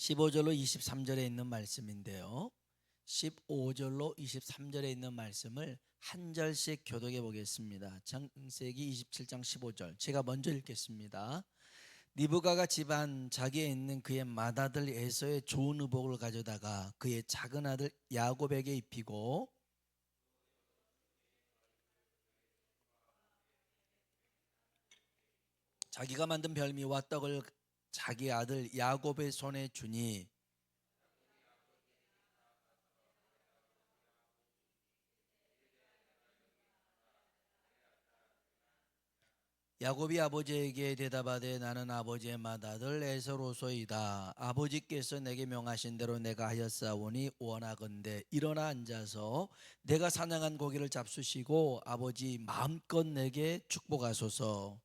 15절로 23절에 있는 말씀인데요. 15절로 23절에 있는 말씀을 한 절씩 교독해 보겠습니다. 창세기 27장 15절 제가 먼저 읽겠습니다. 리브가가 집안 자기에 있는 그의 맏아들 에서의 좋은 의복을 가져다가 그의 작은 아들 야곱에게 입히고 자기가 만든 별미와 떡을 자기 아들 야곱의 손에 주니 야곱이 아버지에게 대답하되 나는 아버지의 맏아들 에서로소이다. 아버지께서 내게 명하신 대로 내가 하였사오니 원하건대 일어나 앉아서 내가 사냥한 고기를 잡수시고 아버지 마음껏 내게 축복하소서.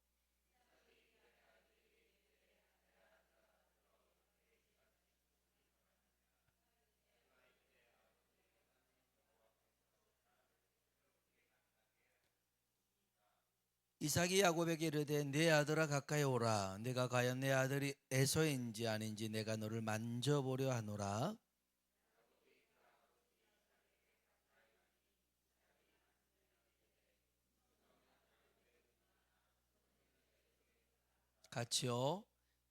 이삭이 야곱에게 이르되 내 아들아 가까이 오라. 내가 과연 내 아들이 에서인지 아닌지 내가 너를 만져보려 하노라. 같이요.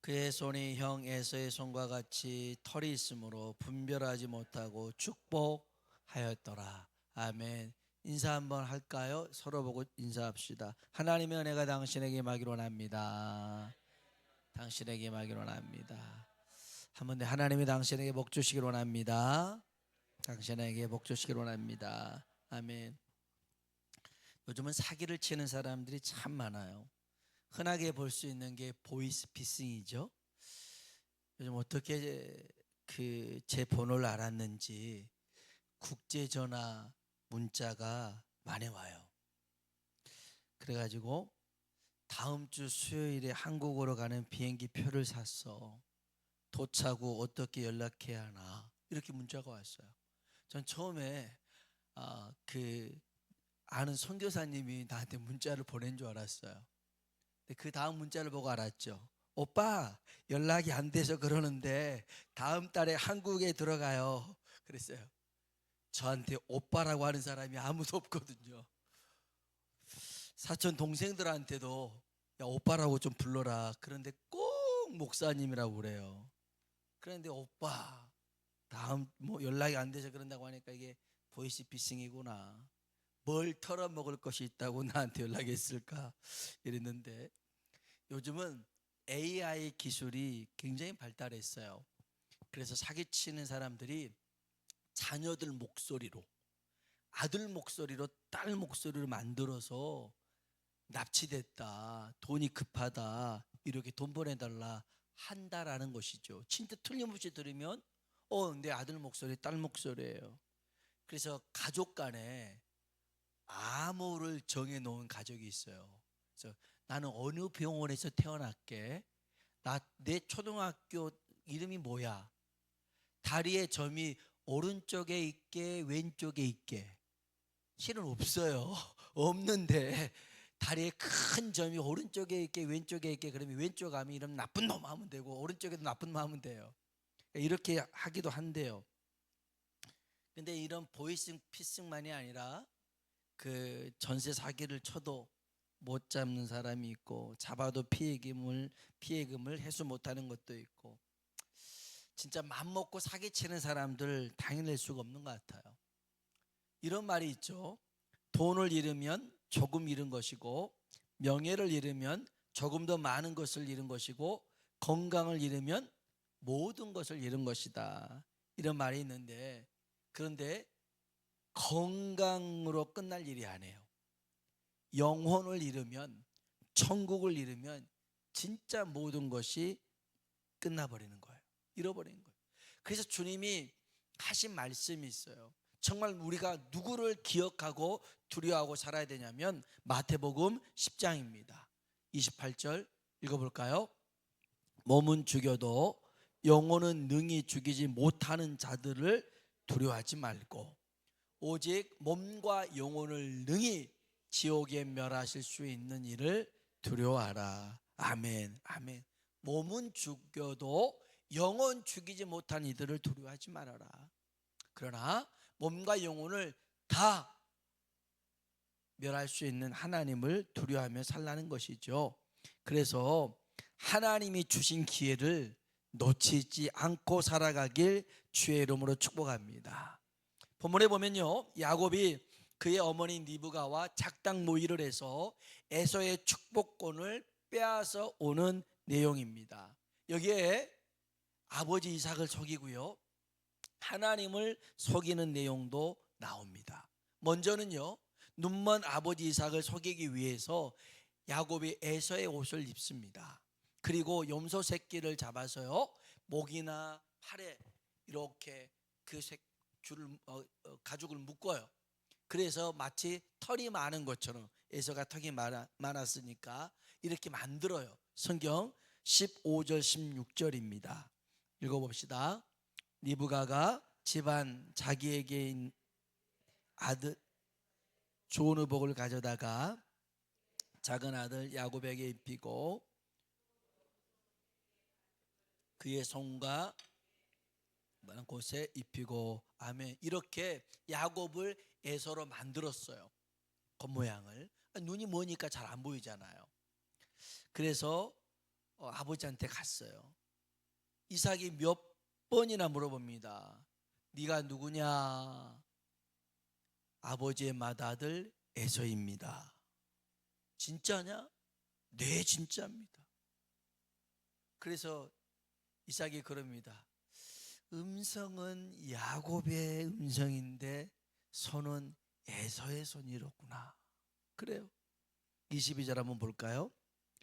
그의 손이 형 에서의 손과 같이 털이 있으므로 분별하지 못하고 축복하였더라. 아멘. 인사 한번 할까요? 서로 보고 인사합시다. 하나님의 은혜가 당신에게 임하기를 원합니다. 당신에게 임하기를 원합니다. 한번 더 하나님이 당신에게 복 주시기를 원합니다. 당신에게 복 주시기를 원합니다. 아멘. 요즘은 사기를 치는 사람들이 참 많아요. 흔하게 볼 수 있는 게 보이스피싱이죠. 요즘 어떻게 제 번호를 알았는지 국제 전화 문자가 많이 와요. 그래가지고 다음 주 수요일에 한국으로 가는 비행기 표를 샀어. 도착 후 어떻게 연락해야 하나 이렇게 문자가 왔어요. 전 처음에 아는 선교사님이 나한테 문자를 보낸 줄 알았어요. 그 다음 문자를 보고 알았죠. 오빠 연락이 안 돼서 그러는데 다음 달에 한국에 들어가요. 그랬어요. 저한테 오빠라고 하는 사람이 아무도 없거든요. 사촌 동생들한테도 야 오빠라고 좀 불러라. 그런데 꼭 목사님이라고 그래요. 그런데 오빠 다음 뭐 연락이 안 돼서 그런다고 하니까 이게 보이스피싱이구나. 뭘 털어먹을 것이 있다고 나한테 연락했을까 이랬는데 요즘은 AI 기술이 굉장히 발달했어요. 그래서 사기치는 사람들이 자녀들 목소리로 아들 목소리로 딸 목소리로 만들어서 납치됐다, 돈이 급하다 이렇게 돈 보내달라 한다라는 것이죠. 진짜 틀림없이 들으면 내 아들 목소리 딸 목소리예요. 그래서 가족 간에 암호를 정해놓은 가족이 있어요. 그래서 나는 어느 병원에서 태어났게, 내 초등학교 이름이 뭐야, 다리의 점이 오른쪽에 있게 왼쪽에 있게. 실은 없어요. 없는데 다리에 큰 점이 오른쪽에 있게 왼쪽에 있게, 그러면 왼쪽 암이 이러면 나쁜 놈 하면 되고 오른쪽에도 나쁜 놈 하면 돼요. 이렇게 하기도 한대요. 근데 이런 보이스 피싱만이 아니라 그 전세 사기를 쳐도 못 잡는 사람이 있고 잡아도 피해금을 회수 못하는 것도 있고, 진짜 맘먹고 사기치는 사람들 당해낼 수가 없는 것 같아요. 이런 말이 있죠. 돈을 잃으면 조금 잃은 것이고, 명예를 잃으면 조금 더 많은 것을 잃은 것이고, 건강을 잃으면 모든 것을 잃은 것이다. 이런 말이 있는데, 그런데 건강으로 끝날 일이 아니에요. 영혼을 잃으면, 천국을 잃으면 진짜 모든 것이 끝나버리는 거예요. 잃어버리는 거예요. 그래서 주님이 하신 말씀이 있어요. 정말 우리가 누구를 기억하고 두려워하고 살아야 되냐면 마태복음 10장입니다. 28절 읽어볼까요? 몸은 죽여도 영혼은 능히 죽이지 못하는 자들을 두려워하지 말고 오직 몸과 영혼을 능히 지옥에 멸하실 수 있는 이를 두려워하라. 아멘. 아멘. 몸은 죽여도 영혼 죽이지 못한 이들을 두려워하지 말아라. 그러나 몸과 영혼을 다 멸할 수 있는 하나님을 두려워하며 살라는 것이죠. 그래서 하나님이 주신 기회를 놓치지 않고 살아가길 주의 이름으로 축복합니다. 본문에 보면요, 야곱이 그의 어머니 리브가와 작당 모의를 해서 에서의 축복권을 빼앗아 오는 내용입니다. 여기에 아버지 이삭을 속이고요, 하나님을 속이는 내용도 나옵니다. 먼저는요, 눈먼 아버지 이삭을 속이기 위해서 야곱이 에서의 옷을 입습니다. 그리고 염소 새끼를 잡아서요, 목이나 팔에 이렇게 그 줄을 가죽을 묶어요. 그래서 마치 털이 많은 것처럼, 에서가 털이 많았으니까 이렇게 만들어요. 성경 15절 16절입니다. 읽어봅시다. 리브가가 집안 자기에게 아들 좋은 의복을 가져다가 작은 아들 야곱에게 입히고 그의 손과 많은 곳에 입히고, 아멘. 이렇게 야곱을 에서로 만들었어요. 겉모양을. 눈이 머니까 잘 안 보이잖아요. 그래서 아버지한테 갔어요. 이삭이 몇 번이나 물어봅니다. 네가 누구냐? 아버지의 맏아들 에서입니다. 진짜냐? 네, 진짜입니다. 그래서 이삭이 그럽니다. 음성은 야곱의 음성인데 손은 에서의 손이로구나. 그래요. 22절 한번 볼까요?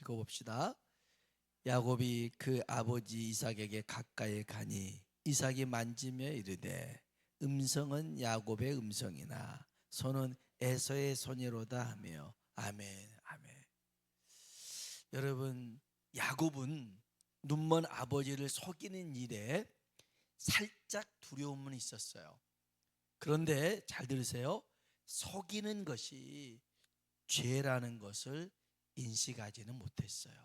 읽어봅시다. 야곱이 그 아버지 이삭에게 가까이 가니 이삭이 만지며 이르되 음성은 야곱의 음성이나 손은 에서의 손이로다 하며 아멘 아멘. 여러분, 야곱은 눈먼 아버지를 속이는 일에 살짝 두려움은 있었어요. 그런데 잘 들으세요. 속이는 것이 죄라는 것을 인식하지는 못했어요.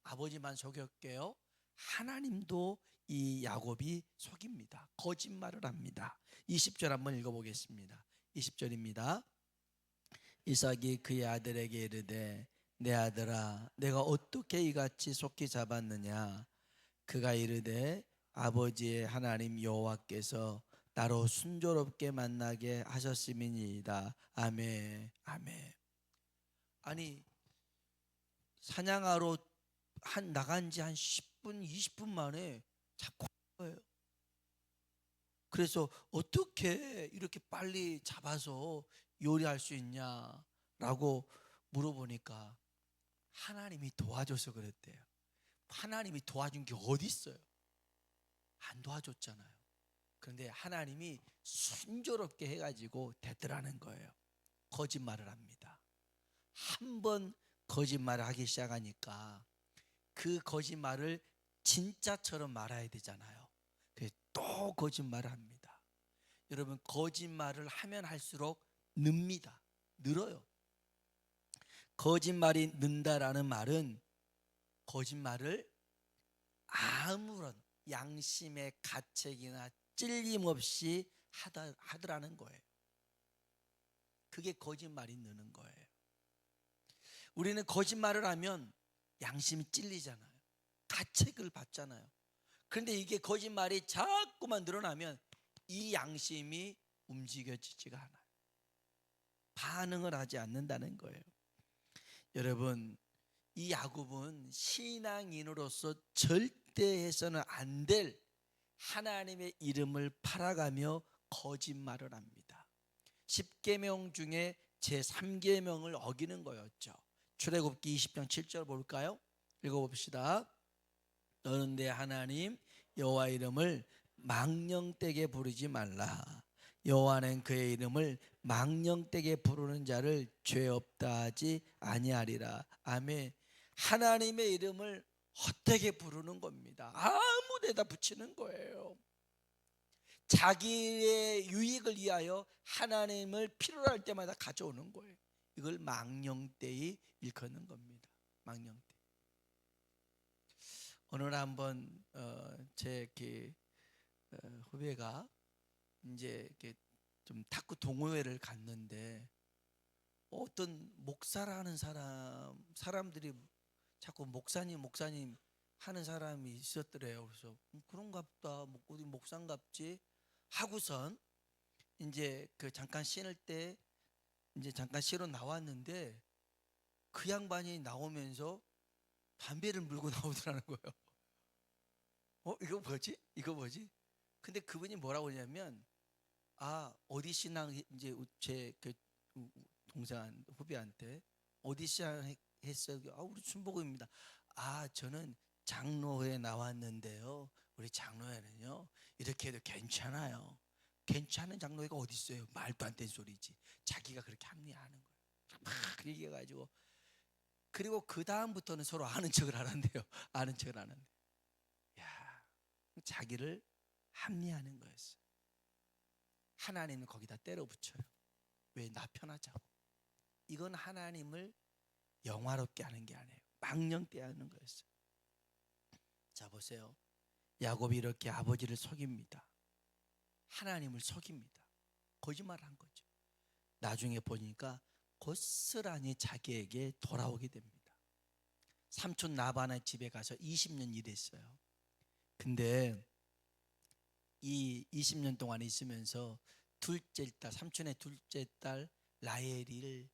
아버지만 속였게요, 하나님도 이 야곱이 속입니다. 거짓말을 합니다. 20절 한번 읽어보겠습니다. 20절입니다. 이삭이 그의 아들에게 이르되 내 아들아, 내가 어떻게 이같이 속히 잡았느냐? 그가 이르되 아버지의 하나님 여호와께서 나로 순조롭게 만나게 하셨음이니이다. 아멘 아멘. 아니, 사냥하러 나간 지 한 10분 20분 만에 잡고 거예요. 그래서 어떻게 이렇게 빨리 잡아서 요리할 수 있냐라고 물어보니까 하나님이 도와줘서 그랬대요. 하나님이 도와준 게 어디 있어요? 안 도와줬잖아요. 그런데 하나님이 순조롭게 해가지고 됐더라는 거예요. 거짓말을 합니다. 한 번 거짓말을 하기 시작하니까 그 거짓말을 진짜처럼 말해야 되잖아요. 그래서 또 거짓말을 합니다. 여러분, 거짓말을 하면 할수록 늘어요. 거짓말이 는다라는 말은 거짓말을 아무런 양심의 가책이나 찔림 없이 하더라는 거예요. 그게 거짓말이 느는 거예요. 우리는 거짓말을 하면 양심이 찔리잖아요. 가책을 받잖아요. 그런데 이게 거짓말이 자꾸만 늘어나면 이 양심이 움직여지지가 않아요. 반응을 하지 않는다는 거예요. 여러분, 이 야곱은 신앙인으로서 절대 해서는 안 될 하나님의 이름을 팔아가며 거짓말을 합니다. 10계명 중에 제3계명을 어기는 거였죠. 출애굽기 20장 7절 볼까요? 읽어봅시다. 너는 내 하나님 여호와 이름을 망령되게 부르지 말라. 여호와는 그의 이름을 망령되게 부르는 자를 죄 없다 하지 아니하리라. 아멘. 하나님의 이름을 헛되게 부르는 겁니다. 아무 데다 붙이는 거예요. 자기의 유익을 위하여 하나님을 필요로 할 때마다 가져오는 거예요. 이걸 망령되이 일컫는 겁니다. 망령되. 어느 날 한번 제 후배가 이제 이렇게 좀 탁구 동호회를 갔는데 어떤 목사라는 사람들이 자꾸 목사님 하는 사람이 있었더래요. 그래서 그런가 보다, 어디 목사인갑지 하고선 이제 그 잠깐 쉬는 때 이제 잠깐 쉬러 나왔는데 그 양반이 나오면서 담배를 물고 나오더라는 거예요. 이거 뭐지? 이거 뭐지? 근데 그분이 뭐라고 하냐면, 어디 신앙, 이제 제그 동생 후배한테 어디 신앙 했어요? 우리 순복음입니다. 저는 장로회 나왔는데요. 우리 장로회는요 이렇게 해도 괜찮아요. 괜찮은 장로회가 어디 있어요? 말도 안 되는 소리지. 자기가 그렇게 합리화하는 거예요. 막 얘기해가지고, 그리고 그 다음부터는 서로 아는 척을 하는데요. 아는 척을 하는데, 야, 자기를 합리화하는 거였어요. 하나님은 거기다 때려 붙여요. 왜? 나 편하자고. 이건 하나님을 영화롭게 하는 게 아니에요. 망령되게 하는 거였어요. 자, 보세요. 야곱이 이렇게 아버지를 속입니다. 하나님을 속입니다. 거짓말을 한 거죠. 나중에 보니까 고스란히 자기에게 돌아오게 됩니다. 삼촌 라반의 집에 가서 20년 일했어요. 근데 이 20년 동안 있으면서 삼촌의 둘째 딸 라헬을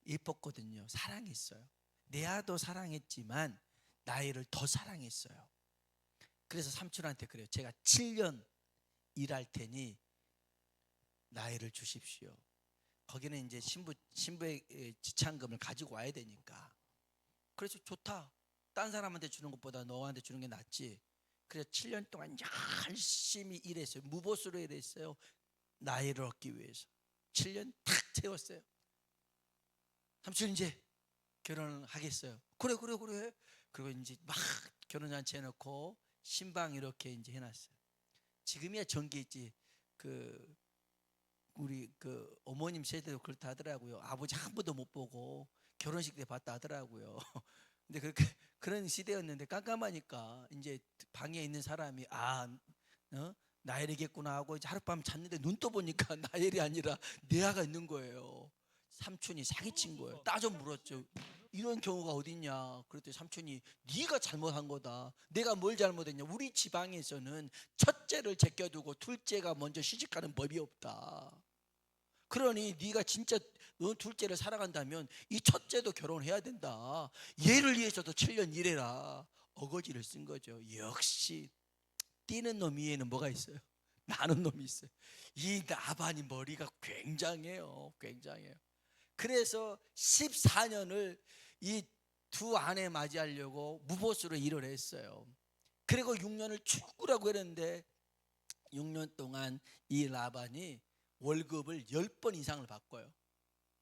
예뻤거든요. 사랑했어요. 레아도 사랑했지만 라헬을 더 사랑했어요. 그래서 삼촌한테 그래요. 제가 7년 일할 테니 라헬을 주십시오. 거기는 이제 신부의 지참금을 가지고 와야 되니까. 그래서 좋다. 딴 사람한테 주는 것보다 너한테 주는 게 낫지. 그래서 7년 동안 열심히 일했어요. 무보수로 일했어요. 라헬을 얻기 위해서 7년 탁 채웠어요. 삼촌 이제 결혼을 하겠어요. 그래. 그리고 이제 막 결혼잔치 해놓고 신방 이렇게 이제 해놨어요. 지금이야 전기 있지. 우리 어머님 세대도 그렇다 하더라고요. 아버지 한 번도 못 보고 결혼식 때 봤다 하더라고요. 근데 그런 시대였는데 깜깜하니까 이제 방에 있는 사람이 나엘이겠구나 하고 이제 하룻밤 잤는데 눈 떠보니까 나엘이 아니라 레아가 있는 거예요. 삼촌이 사기친 거예요. 따져 물었죠. 이런 경우가 어딨냐. 그랬더니 삼촌이 네가 잘못한 거다. 내가 뭘 잘못했냐. 우리 지방에서는 첫째를 제껴두고 둘째가 먼저 시집가는 법이 없다. 그러니 네가 진짜 너 둘째를 사랑한다면 이 첫째도 결혼해야 된다. 얘를 위해서도 7년 일해라. 어거지를 쓴 거죠. 역시 뛰는 놈 위에는 뭐가 있어요? 나는 놈이 있어요. 이 나반이 머리가 굉장해요. 그래서 14년을 이 두 아내 맞이하려고 무보수로 일을 했어요. 그리고 6년을 축구라고 했는데 6년 동안 이 라반이 월급을 10번 이상을 바꿔요.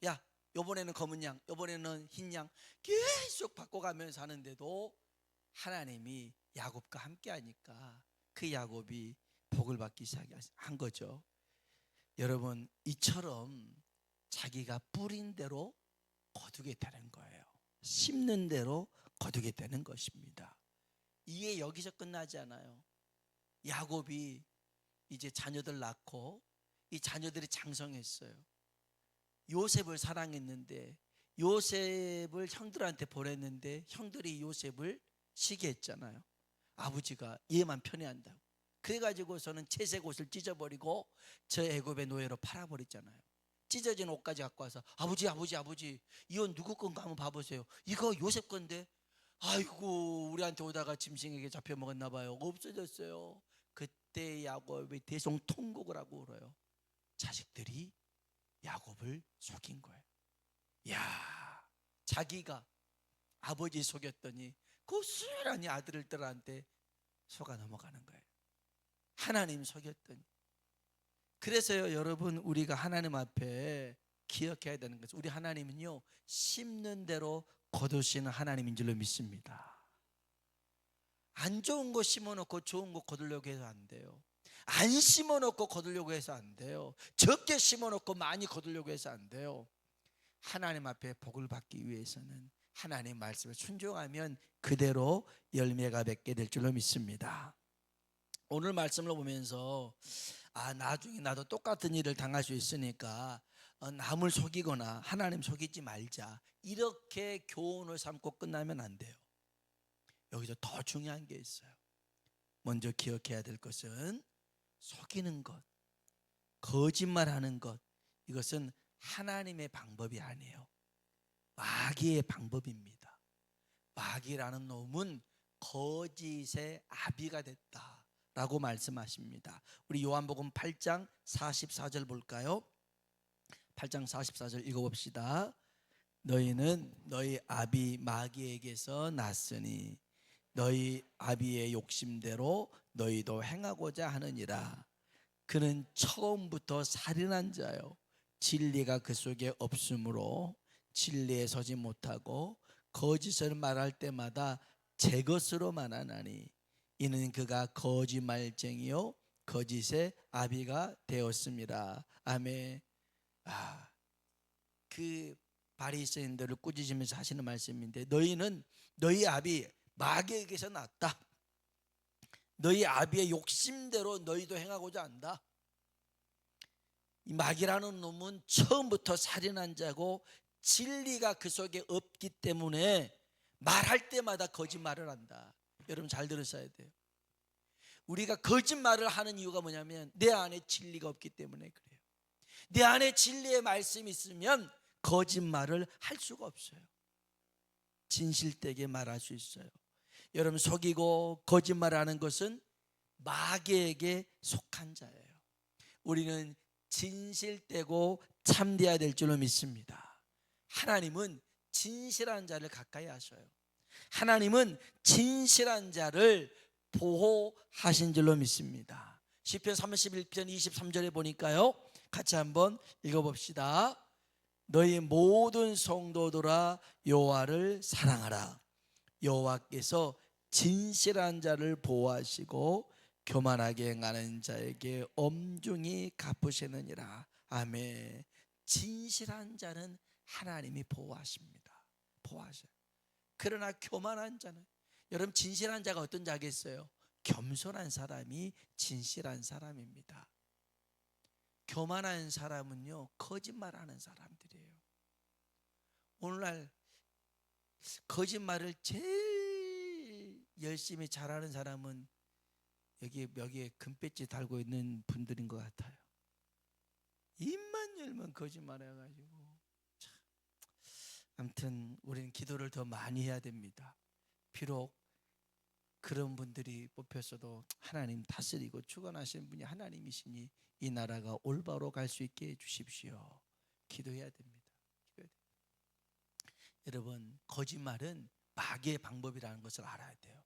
야, 요번에는 검은 양, 요번에는 흰 양 계속 바꿔가면서 하는데도 하나님이 야곱과 함께 하니까 그 야곱이 복을 받기 시작한 거죠. 여러분, 이처럼 자기가 뿌린 대로 거두게 되는 거예요. 심는 대로 거두게 되는 것입니다. 이게 여기서 끝나지 않아요. 야곱이 이제 자녀들 낳고 이 자녀들이 장성했어요. 요셉을 사랑했는데 요셉을 형들한테 보냈는데 형들이 요셉을 시기했잖아요. 아버지가 얘만 편애한다고. 그래가지고서는 채색 옷을 찢어버리고 저 애굽의 노예로 팔아버렸잖아요. 찢어진 옷까지 갖고 와서 아버지 이 옷 누구 건가 한번 봐보세요. 이거 요셉 건데. 아이고, 우리한테 오다가 짐승에게 잡혀먹었나 봐요. 없어졌어요. 그때 야곱이 대성통곡을 하고 울어요. 자식들이 야곱을 속인 거예요. 야, 자기가 아버지 속였더니 고스란히 아들들한테 속아 넘어가는 거예요. 하나님 속였더니. 그래서요, 여러분, 우리가 하나님 앞에 기억해야 되는 것은 우리 하나님은요, 심는 대로 거두시는 하나님인 줄로 믿습니다. 안 좋은 거 심어놓고 좋은 거 거두려고 해서 안 돼요. 안 심어놓고 거두려고 해서 안 돼요. 적게 심어놓고 많이 거두려고 해서 안 돼요. 하나님 앞에 복을 받기 위해서는 하나님 말씀을 순종하면 그대로 열매가 맺게 될 줄로 믿습니다. 오늘 말씀을 보면서 나중에 나도 똑같은 일을 당할 수 있으니까 남을 속이거나 하나님 속이지 말자, 이렇게 교훈을 삼고 끝나면 안 돼요. 여기서 더 중요한 게 있어요. 먼저 기억해야 될 것은 속이는 것, 거짓말하는 것, 이것은 하나님의 방법이 아니에요. 마귀의 방법입니다. 마귀라는 놈은 거짓의 아비가 됐다라고 말씀하십니다. 우리 요한복음 8장 44절 볼까요? 8장 44절 읽어봅시다. 너희는 너희 아비 마귀에게서 났으니 너희 아비의 욕심대로 너희도 행하고자 하느니라. 그는 처음부터 살인한 자요, 진리가 그 속에 없으므로 진리에 서지 못하고 거짓을 말할 때마다 제 것으로 말하나니 이는 그가 거짓말쟁이요 거짓의 아비가 되었습니다. 아멘. 그 바리새인들을 꾸짖으면서 하시는 말씀인데, 너희는 너희 아비 마귀에게서 났다. 너희 아비의 욕심대로 너희도 행하고자 한다. 이 마귀라는 놈은 처음부터 살인한 자고 진리가 그 속에 없기 때문에 말할 때마다 거짓말을 한다. 여러분 잘 들으셔야 돼요. 우리가 거짓말을 하는 이유가 뭐냐면 내 안에 진리가 없기 때문에 그래요. 내 안에 진리의 말씀이 있으면 거짓말을 할 수가 없어요. 진실되게 말할 수 있어요. 여러분, 속이고 거짓말하는 것은 마귀에게 속한 자예요. 우리는 진실되고 참되어야 될 줄로 믿습니다. 하나님은 진실한 자를 가까이 하셔요. 하나님은 진실한 자를 보호하신 줄로 믿습니다. 시편 31편 23절에 보니까요, 같이 한번 읽어봅시다. 너희 모든 성도들아 여호와를 사랑하라. 여호와께서 진실한 자를 보호하시고 교만하게 행하는 자에게 엄중히 갚으시느니라. 아멘. 진실한 자는 하나님이 보호하십니다. 보호하셔요. 그러나 교만한 자는, 여러분 진실한 자가 어떤 자겠어요? 겸손한 사람이 진실한 사람입니다. 교만한 사람은요, 거짓말하는 사람들이에요. 오늘날 거짓말을 제일 열심히 잘하는 사람은 여기 벽에 금배지 달고 있는 분들인 것 같아요. 입만 열면 거짓말해가지고. 아무튼 우리는 기도를 더 많이 해야 됩니다. 비록 그런 분들이 뽑혔어도 하나님 다스리고 주관하시는 분이 하나님이시니 이 나라가 올바로 갈 수 있게 해주십시오. 기도해야 됩니다. 여러분, 거짓말은 마귀의 방법이라는 것을 알아야 돼요.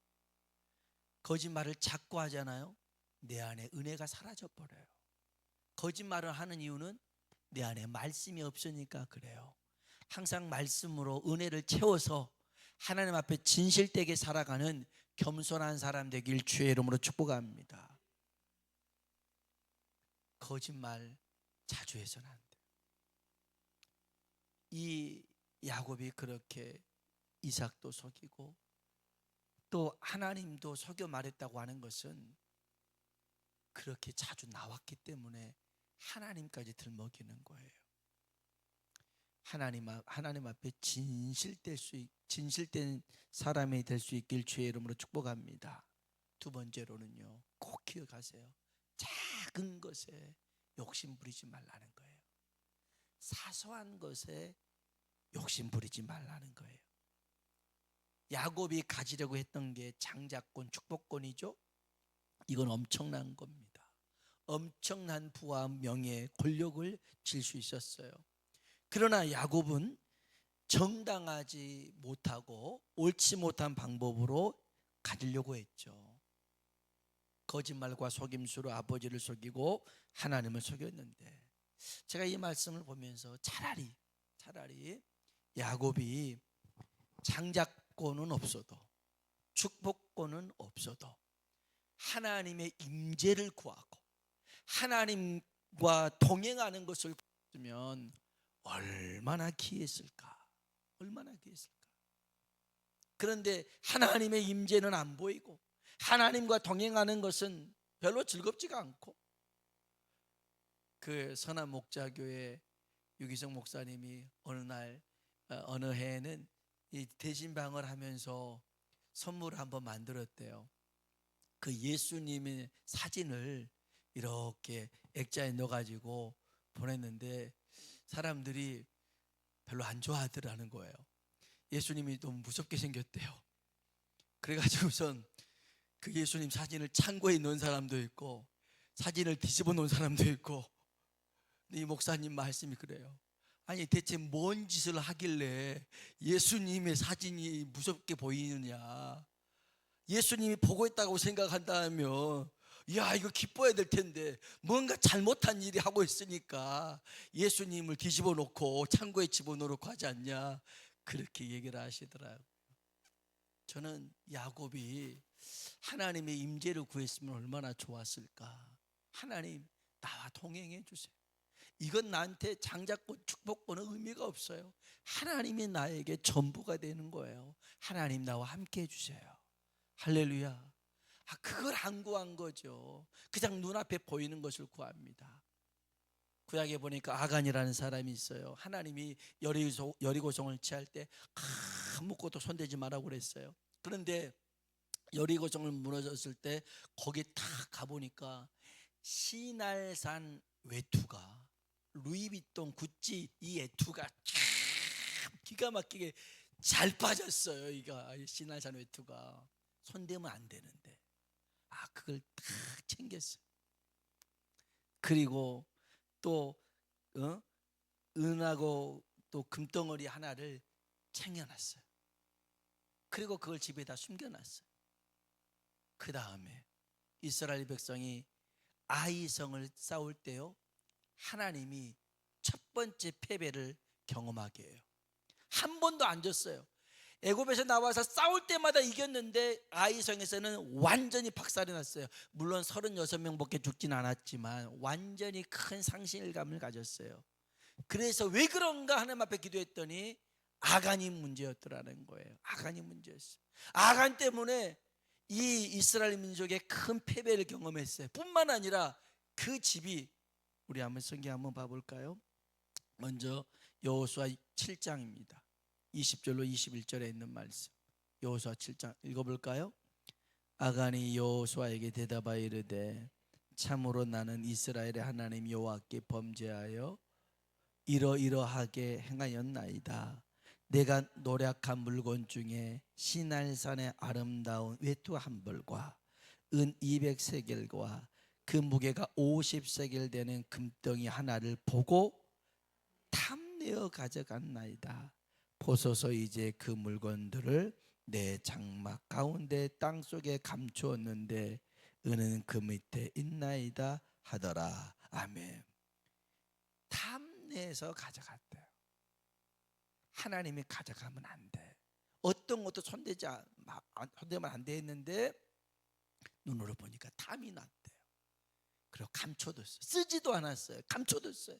거짓말을 자꾸 하잖아요. 내 안에 은혜가 사라져 버려요. 거짓말을 하는 이유는 내 안에 말씀이 없으니까 그래요. 항상 말씀으로 은혜를 채워서 하나님 앞에 진실되게 살아가는 겸손한 사람 되길 주의 이름으로 축복합니다. 거짓말 자주 해서는 안 돼요. 이 야곱이 그렇게 이삭도 속이고 또 하나님도 속여 말했다고 하는 것은 그렇게 자주 나왔기 때문에 하나님까지 들먹이는 거예요. 하나님 앞에 진실된 사람이 될 수 있길 주의 이름으로 축복합니다. 두 번째로는요, 꼭 기억하세요. 작은 것에 욕심 부리지 말라는 거예요. 사소한 것에 욕심 부리지 말라는 거예요. 야곱이 가지려고 했던 게 장자권, 축복권이죠. 이건 엄청난 겁니다. 엄청난 부와 명예, 권력을 질 수 있었어요. 그러나 야곱은 정당하지 못하고 옳지 못한 방법으로 가지려고 했죠. 거짓말과 속임수로 아버지를 속이고 하나님을 속였는데, 제가 이 말씀을 보면서 차라리 야곱이 장자권은 없어도 축복권은 없어도 하나님의 임재를 구하고 하나님과 동행하는 것을 구했으면 얼마나 귀했을까. 얼마나 귀했을까. 그런데 하나님의 임재는 안 보이고 하나님과 동행하는 것은 별로 즐겁지가 않고, 그 선한 목자교회 유기성 목사님이 어느 해에는 이 대신방을 하면서 선물을 한번 만들었대요. 그 예수님의 사진을 이렇게 액자에 넣어가지고 보냈는데 사람들이 별로 안 좋아하더라는 거예요. 예수님이 너무 무섭게 생겼대요. 그래가지고선 그 예수님 사진을 창고에 넣은 사람도 있고 사진을 뒤집어 놓은 사람도 있고, 이 목사님 말씀이 그래요. 아니 대체 뭔 짓을 하길래 예수님의 사진이 무섭게 보이느냐. 예수님이 보고 있다고 생각한다면 야, 이거 기뻐야 될 텐데 뭔가 잘못한 일이 하고 있으니까 예수님을 뒤집어 놓고 창고에 집어넣고 하지 않냐, 그렇게 얘기를 하시더라고요. 저는 야곱이 하나님의 임재를 구했으면 얼마나 좋았을까. 하나님 나와 동행해 주세요. 이건 나한테 장자권 축복권은 의미가 없어요. 하나님이 나에게 전부가 되는 거예요. 하나님 나와 함께 해주세요. 할렐루야. 그걸 안 구한 거죠. 그냥 눈앞에 보이는 것을 구합니다. 구약에 보니까 아간이라는 사람이 있어요. 하나님이 여리고성을 취할 때 아무것도 손대지 말라고 그랬어요. 그런데 여리고성을 무너졌을 때 거기 딱 가보니까 시날산 외투가, 루이비통, 구찌 이 외투가 참 기가 막히게 잘 빠졌어요. 이가 시날산 외투가 손대면 안 되는데 그걸 딱 챙겼어요. 그리고 또 은하고 또 금덩어리 하나를 챙겨놨어요. 그리고 그걸 집에다 숨겨놨어요. 그 다음에 이스라엘 백성이 아이성을 싸울 때요, 하나님이 첫 번째 패배를 경험하게 해요. 한 번도 안 졌어요. 애굽에서 나와서 싸울 때마다 이겼는데 아이성에서는 완전히 박살이 났어요. 물론 36명밖에 죽진 않았지만 완전히 큰 상실감을 가졌어요. 그래서 왜 그런가 하나님 앞에 기도했더니 아간이 문제였더라는 거예요. 아간이 문제였어요. 아간 때문에 이 이스라엘 민족의 큰 패배를 경험했어요. 뿐만 아니라 그 집이, 우리 한번 성경 한번 봐볼까요? 먼저 여호수아 7장입니다. 20절로 21절에 있는 말씀, 여호수아 7장 읽어볼까요? 아간이 여호수아에게 대답하여 이르되 참으로 나는 이스라엘의 하나님 여호와께 범죄하여 이러이러하게 행하였나이다. 내가 노략한 물건 중에 시날산의 아름다운 외투 한 벌과 은 200세겔과 그 무게가 50세겔 되는 금덩이 하나를 보고 탐내어 가져갔나이다. 보소서 이제 그 물건들을 내 장막 가운데 땅속에 감추었는데 은은 그 밑에 있나이다 하더라. 아멘. 탐내서 가져갔대요. 하나님이 가져가면 안 돼. 어떤 것도 손대면 안 돼 했는데 눈으로 보니까 탐이 났대요. 그리고 감춰뒀어요. 쓰지도 않았어요. 감춰뒀어요.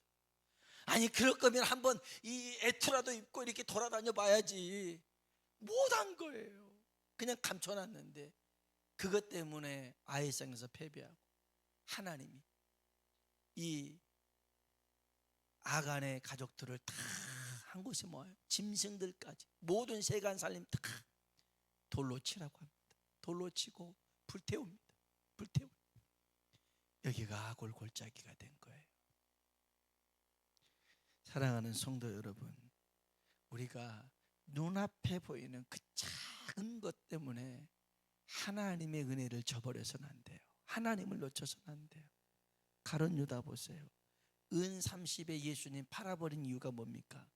아니 그럴 거면 한번 이 애투라도 입고 이렇게 돌아다녀 봐야지. 못한 거예요. 그냥 감춰놨는데 그것 때문에 아이성에서 패배하고 하나님이 이 아간의 가족들을 다 한 곳에 모아요. 짐승들까지 모든 세간 살림 다 돌로 치라고 합니다. 돌로 치고 불태웁니다. 여기가 골골짜기가 된 거예요. 사랑하는 성도 여러분, 우리가 눈앞에 보이는 그 작은 것 때문에 하나님의 은혜를 저버려서는 안 돼요. 하나님을 놓쳐서는 안 돼요. 가룟 유다 보세요. 은 30에 예수님 팔아버린 이유가 뭡니까?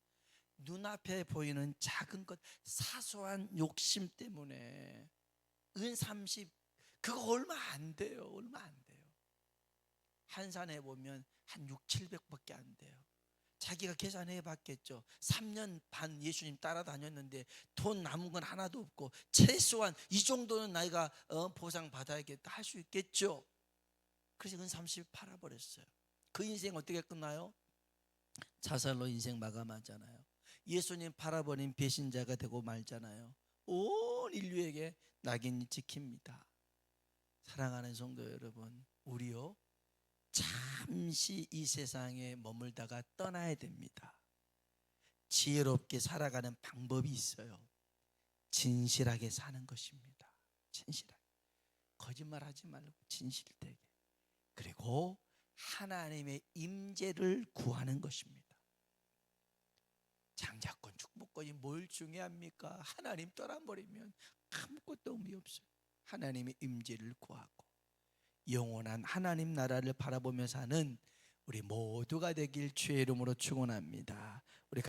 눈앞에 보이는 작은 것, 사소한 욕심 때문에. 은 30 그거 얼마 안 돼요. 얼마 안 돼요. 한산해 보면 한 6, 700밖에 안 돼요. 자기가 계산해 봤겠죠. 3년 반 예수님 따라다녔는데 돈 남은 건 하나도 없고 최소한 이 정도는 나이가 보상 받아야겠다 할 수 있겠죠. 그래서 은 30 팔아버렸어요. 그 인생 어떻게 끝나요? 자살로 인생 마감하잖아요. 예수님 팔아버린 배신자가 되고 말잖아요. 온 인류에게 낙인이 찍힙니다. 사랑하는 성도 여러분, 우리요 잠시 이 세상에 머물다가 떠나야 됩니다. 지혜롭게 살아가는 방법이 있어요. 진실하게 사는 것입니다. 진실하게. 거짓말하지 말고 진실되게. 그리고 하나님의 임재를 구하는 것입니다. 장자권, 축복권이 뭘 중요합니까? 하나님 떠나버리면 아무것도 의미 없어요. 하나님의 임재를 구하고 영원한 하나님 나라를 바라보며 사는 우리 모두가 되길 주의 이름으로 축원합니다. 우리